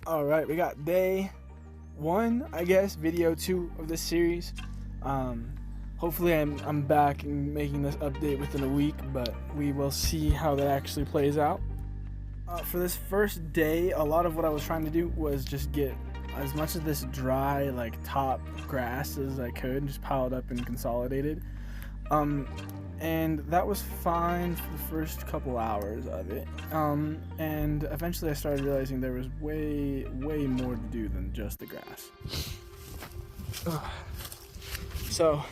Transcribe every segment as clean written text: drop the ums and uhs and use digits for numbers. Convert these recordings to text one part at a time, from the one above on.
All right, we got day 1, I guess, video 2 of this series. Hopefully I'm back and making this update within a week, but we will see how that actually plays out. For this first day, a lot of what I was trying to do was just get as much of this dry, like, top grass as I could, just piled up and consolidated. And that was fine for the first couple hours of it. And eventually I started realizing there was way more to do than just the grass. So,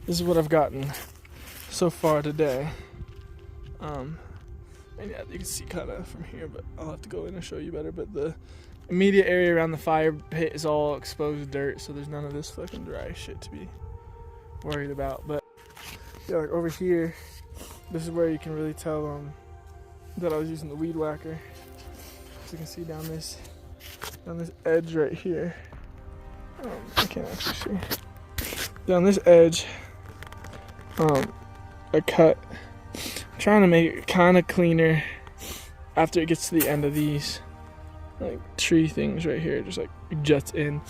this is what I've gotten so far today. And yeah, you can see kind of from here, but I'll have to go in and show you better. But the immediate area around the fire pit is all exposed dirt, so there's none of this fucking dry shit to be worried about. But yeah, like over here, this is where you can really tell that I was using the weed whacker. So you can see down this edge right here. I can't actually see. Down this edge, I cut. I'm trying to make it kind of cleaner after it gets to the end of these like tree things right here, just like juts in.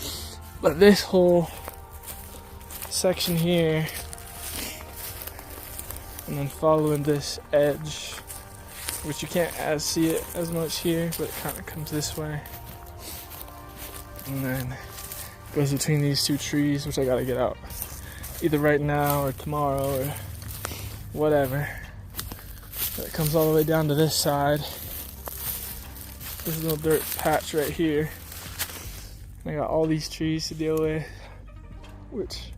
But this whole section here, and then following this edge, which you can't see it as much here, but it kind of comes this way, and then goes between these two trees, which I gotta get out either right now or tomorrow or whatever. But it comes all the way down to this side, this little dirt patch right here. I got all these trees to deal with, which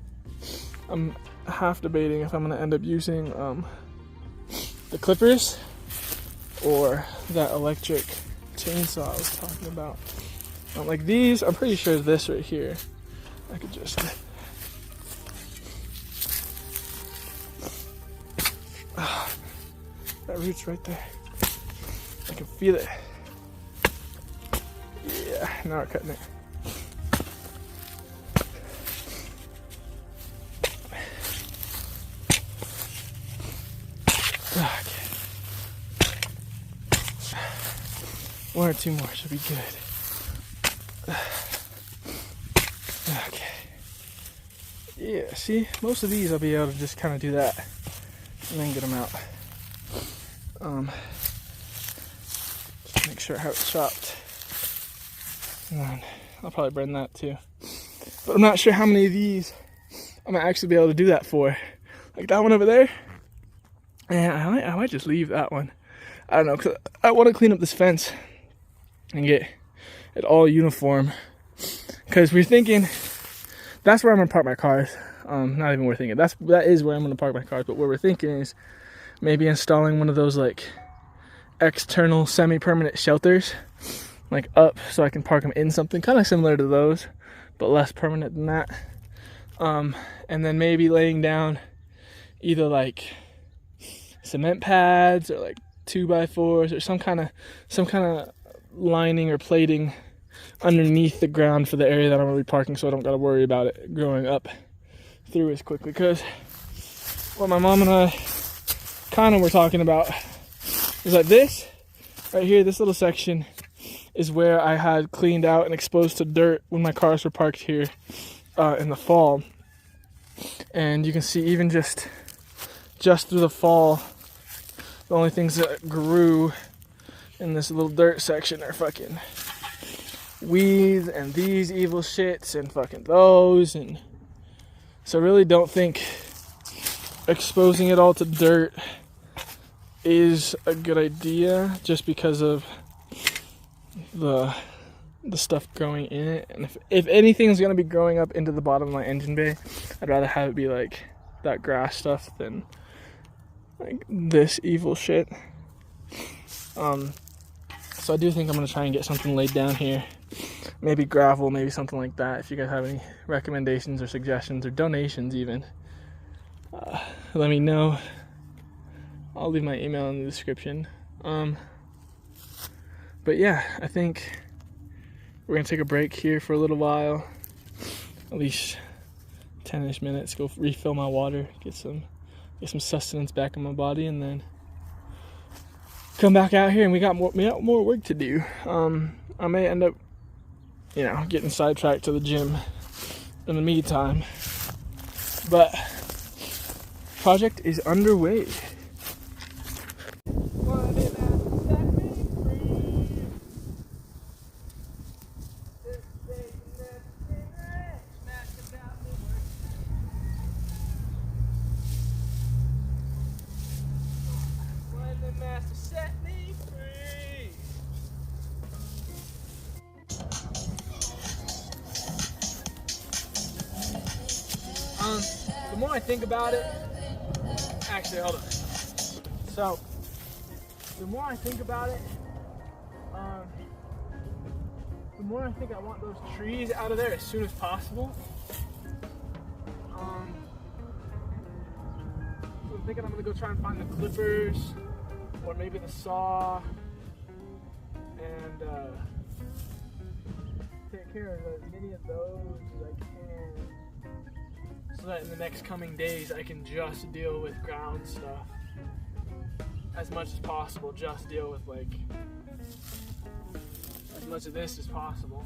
I'm half debating if I'm gonna end up using the clippers or that electric chainsaw I was talking about. Like these, I'm pretty sure this right here, I could just that root's right there. I can feel it. Yeah, now we're cutting it. Okay. One or two more should be good. Okay. Yeah, see, most of these I'll be able to just kind of do that and then get them out. Just make sure I have it chopped. And then I'll probably burn that too. But I'm not sure how many of these I'm gonna actually be able to do that for. Like that one over there. And I might just leave that one. I don't know, cause I want to clean up this fence and get it all uniform. Cause we're thinking that's where I'm gonna park my cars. Not even we're thinking. That is where I'm gonna park my cars. But what we're thinking is maybe installing one of those like external semi-permanent shelters, like up, so I can park them in something kind of similar to those, but less permanent than that. And then maybe laying down either like cement pads or like 2x4s or some kind of lining or plating underneath the ground for the area that I'm gonna be parking, so I don't gotta worry about it growing up through as quickly. Because what my mom and I kind of were talking about is that this right here, this little section, is where I had cleaned out and exposed to dirt when my cars were parked here in the fall. And you can see even just through the fall, the only things that grew in this little dirt section are fucking weeds and these evil shits and fucking those. And so I really don't think exposing it all to dirt is a good idea, just because of the stuff growing in it. And if anything's gonna be growing up into the bottom of my engine bay, I'd rather have it be like that grass stuff than like this evil shit. So I do think I'm gonna try and get something laid down here, maybe gravel, maybe something like that. If you guys have any recommendations or suggestions or donations even, let me know. I'll leave my email in the description. But yeah, I think we're gonna take a break here for a little while, at least 10-ish minutes, go refill my water, get some sustenance back in my body, and then come back out here and we got more work to do. I may end up, getting sidetracked to the gym in the meantime. But project is underway. The more I think about it, actually, hold on. So, the more I think about it, the more I think I want those trees out of there as soon as possible. So I'm thinking I'm gonna go try and find the clippers, or maybe the saw, and take care of as many of those as I can, so that in the next coming days I can just deal with ground stuff as much as possible. Just deal with as much of this as possible.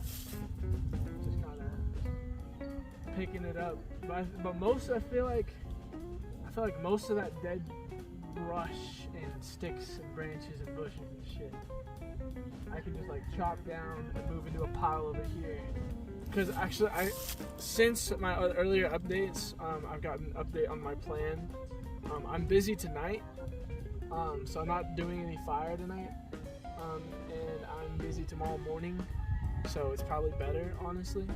Just kind of picking it up. But most, I feel like most of that dead brush and sticks and branches and bushes and shit, I can just chop down and move into a pile over here. Because actually, since my earlier updates, I've got an update on my plan. I'm busy tonight, so I'm not doing any fire tonight, and I'm busy tomorrow morning, so it's probably better, honestly.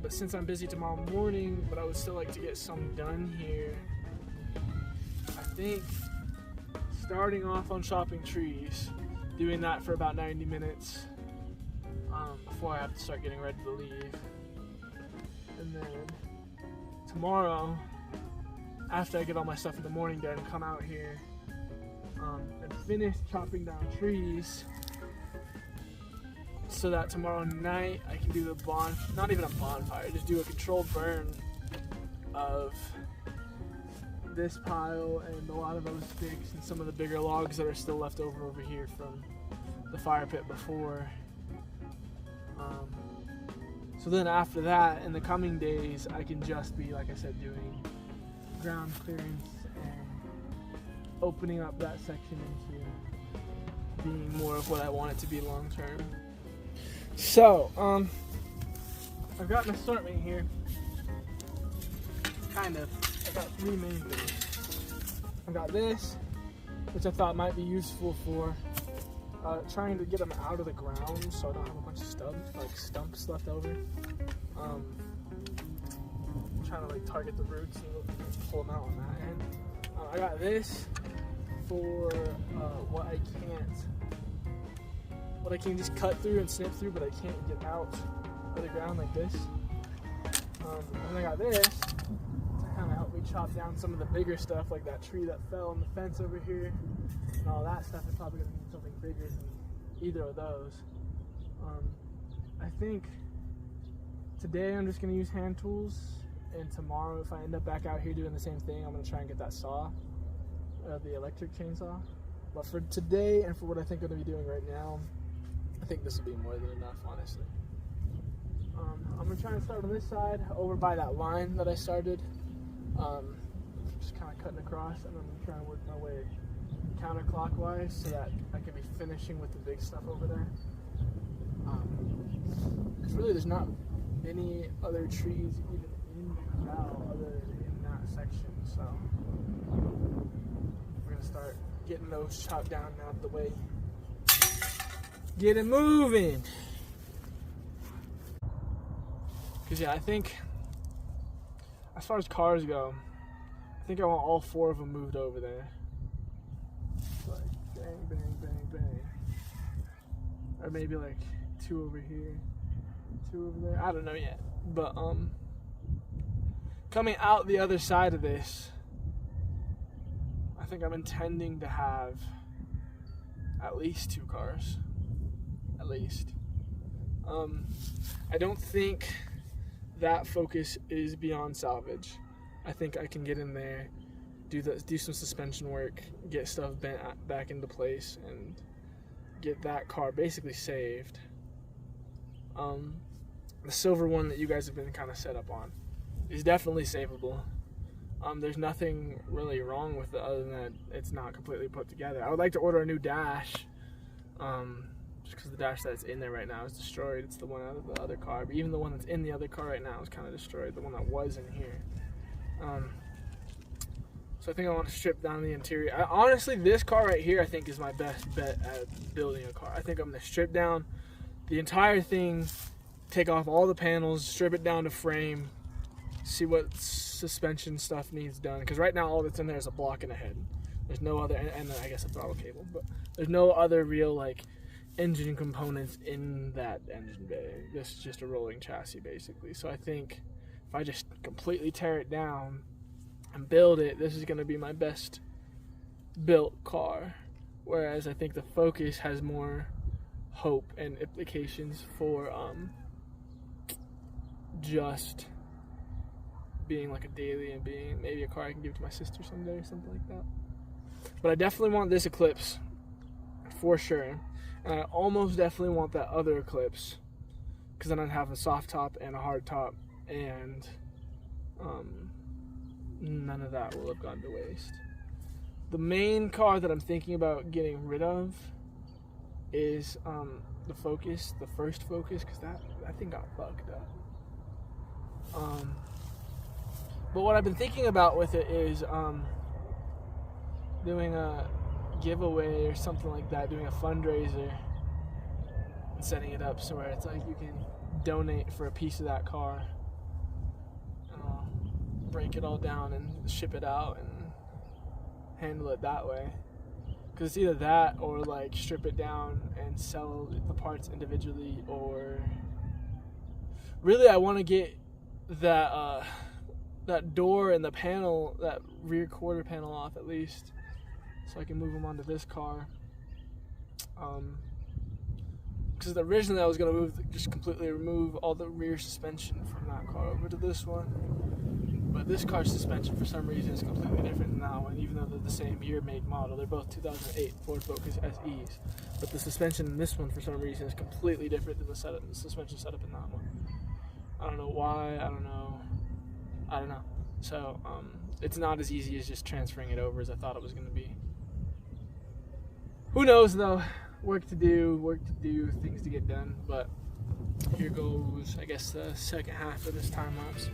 But since I'm busy tomorrow morning, but I would still like to get some done here, I think starting off on chopping trees, doing that for about 90 minutes, before I have to start getting ready to leave. And then tomorrow, after I get all my stuff in the morning done, come out here and finish chopping down trees, so that tomorrow night I can do not even a bonfire, just do a controlled burn of this pile and a lot of those sticks and some of the bigger logs that are still left over here from the fire pit before. So then after that, in the coming days, I can just be, like I said, doing ground clearance and opening up that section into being more of what I want it to be long term. So, I've got an assortment here. Kind of. I've got three main things. I've got this, which I thought might be useful for trying to get them out of the ground, so I don't have a bunch of stumps left over. I'm trying to target the roots and pull them out on that end. I got this for what I can just cut through and snip through, but I can't get out of the ground like this. And I got this to kind of help me chop down some of the bigger stuff, like that tree that fell on the fence over here, and all that stuff is probably going to need something bigger than either of those. I think today I'm just going to use hand tools, and tomorrow if I end up back out here doing the same thing, I'm going to try and get that saw, the electric chainsaw. But for today and for what I think I'm going to be doing right now, I think this will be more than enough, honestly. I'm going to try and start on this side, over by that line that I started. Just kind of cutting across, and I'm going to try and work my way counterclockwise so that I can be finishing with the big stuff over there. Because really there's not any other trees even in the corral other than in that section, so we're going to start getting those chopped down and out of the way. Get it moving! Because yeah, I think as far as cars go, I think I want all 4 of them moved over there. Like bang, bang, bang, bang. Or maybe 2 over here, 2 over there. I don't know yet. But coming out the other side of this, I think I'm intending to have at least 2 cars. At least. I don't think that focus is beyond salvage. I think I can get in there, do some suspension work, get stuff bent back into place, and get that car basically saved. The silver one that you guys have been kind of set up on is definitely savable. There's nothing really wrong with it other than that it's not completely put together. I would like to order a new dash, just because the dash that's in there right now is destroyed. It's the one out of the other car, but even the one that's in the other car right now is kind of destroyed, the one that was in here. So I think I want to strip down the interior. Honestly, this car right here I think is my best bet at building a car. I think I'm going to strip down the entire thing, take off all the panels, strip it down to frame, see what suspension stuff needs done. Because right now all that's in there is a block and a head. There's no other, and I guess a throttle cable, but there's no other real like engine components in that engine bay. This is just a rolling chassis basically. So I think if I just completely tear it down and build it, this is going to be my best built car. Whereas I think the Focus has more hope and implications for just being like a daily and being maybe a car I can give to my sister someday or something like that. But I definitely want this Eclipse for sure, and I almost definitely want that other Eclipse, because then I'd have a soft top and a hard top, and none of that will have gone to waste. The main car that I'm thinking about getting rid of is the Focus, the first Focus, because that thing got fucked up. But what I've been thinking about with it is doing a giveaway or something like that, doing a fundraiser and setting it up so where it's like you can donate for a piece of that car, and I'll break it all down and ship it out and handle it that way. Because it's either that or like strip it down and sell the parts individually, or really I want to get that that door and the panel, that rear quarter panel off at least, so I can move them onto this car. Because originally I was going to just completely remove all the rear suspension from that car over to this one. But this car's suspension for some reason is completely different than that one, even though they're the same year, make, model. They're both 2008 Ford Focus SEs. But the suspension in this one for some reason is completely different than the suspension setup in that one. I don't know why, I don't know. So, it's not as easy as just transferring it over as I thought it was going to be. Who knows, though? Work to do, things to get done. But here goes, I guess, the second half of this time lapse.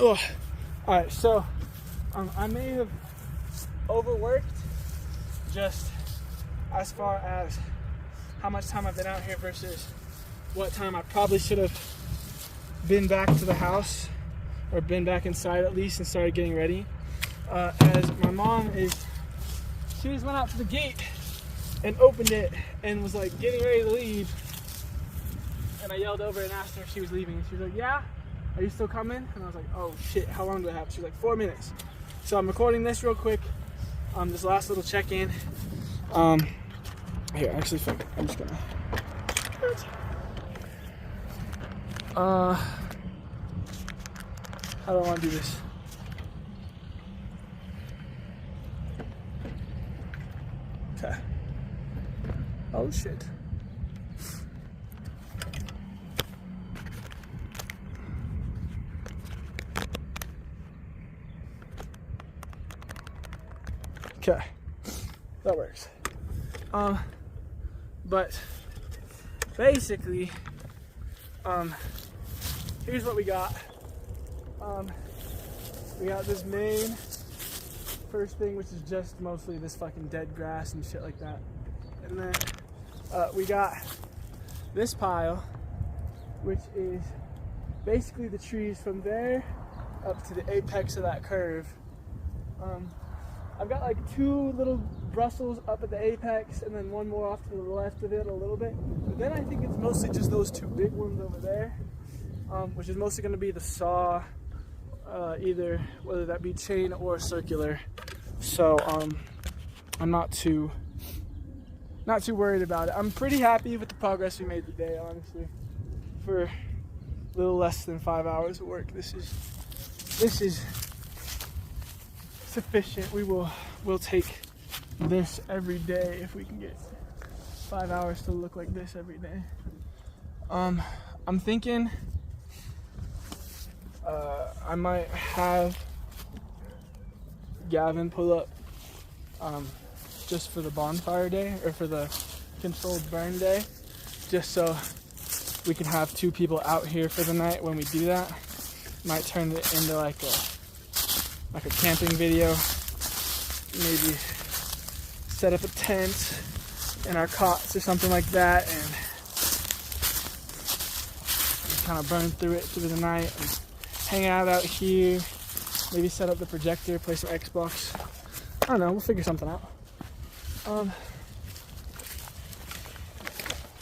Ugh. All right, so I may have overworked just as far as how much time I've been out here versus what time I probably should have been back to the house, or been back inside at least and started getting ready. As my mom she just went out to the gate and opened it and was like getting ready to leave. And I yelled over and asked her if she was leaving. And she was like, yeah, are you still coming? And I was like, oh shit, how long do I have? She was like, 4 minutes. So I'm recording this real quick. This last little check-in. Here, actually, fuck it. I'm just gonna. How do I want to do this? Okay. Oh shit. Okay, that works. But basically, here's what we got. We got this main first thing, which is just mostly this fucking dead grass and shit like that. And then we got this pile, which is basically the trees from there up to the apex of that curve. I've got like 2 little Brussels up at the apex and then one more off to the left of it a little bit. But then I think it's mostly just those 2 big ones over there, which is mostly going to be the saw, either whether that be chain or circular. So I'm not too worried about it. I'm pretty happy with the progress we made today, honestly. For a little less than 5 hours of work, this is sufficient. We'll take this every day if we can get 5 hours to look like this every day. I'm thinking I might have Gavin pull up just for the bonfire day, or for the controlled burn day, just so we can have 2 people out here for the night when we do that. Might turn it into like a camping video. Maybe set up a tent in our cots or something like that, and kind of burn through the night and hang out here. Maybe set up the projector, play some Xbox. I don't know, we'll figure something out.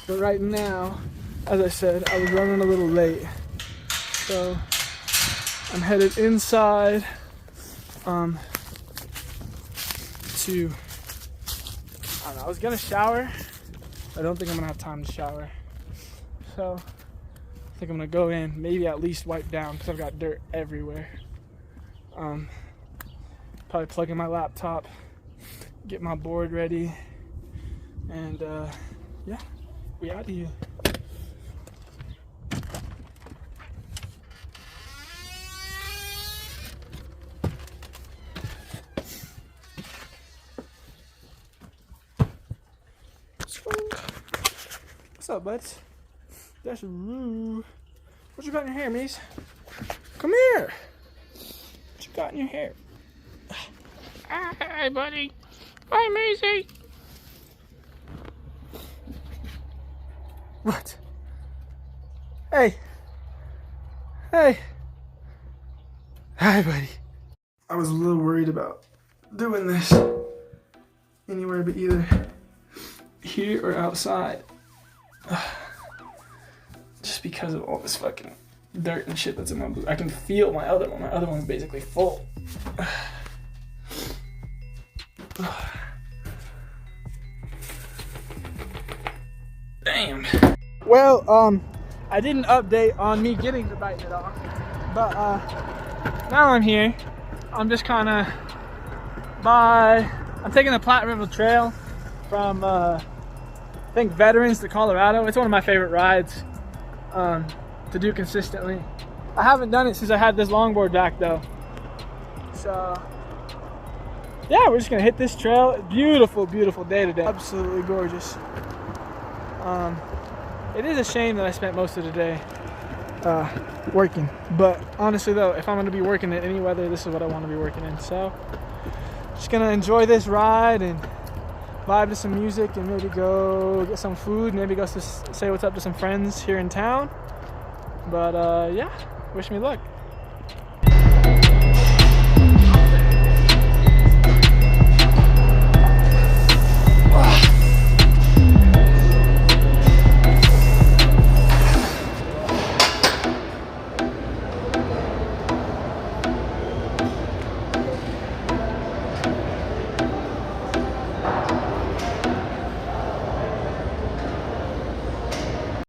But right now, as I said, I was running a little late, so I'm headed inside to, I don't know, I was gonna shower. I don't think I'm gonna have time to shower, so I think I'm gonna go in, maybe at least wipe down, because I've got dirt everywhere. Probably plug in my laptop, get my board ready, and yeah, we out of here. What's up, buds? That's rude. What you got in your hair, Mace? Come here. What you got in your hair? Hi, buddy. Hi, Maisie. What? Hey. Hey. Hi, buddy. I was a little worried about doing this anywhere but either here or outside. Just because of all this fucking dirt and shit that's in my boot. I can feel my other one. My other one's basically full. Damn. Well, I didn't update on me getting the bike at all, but now I'm here. I'm just kind of I'm taking the Platte River Trail from I think Veterans to Colorado. It's one of my favorite rides to do consistently. I haven't done it since I had this longboard back though. So yeah, we're just gonna hit this trail. Beautiful, beautiful day today. Absolutely gorgeous. It is a shame that I spent most of the day working. But honestly though, if I'm gonna be working in any weather, this is what I want to be working in. So just gonna enjoy this ride and vibe to some music and maybe go get some food, maybe go say what's up to some friends here in town. But yeah, wish me luck.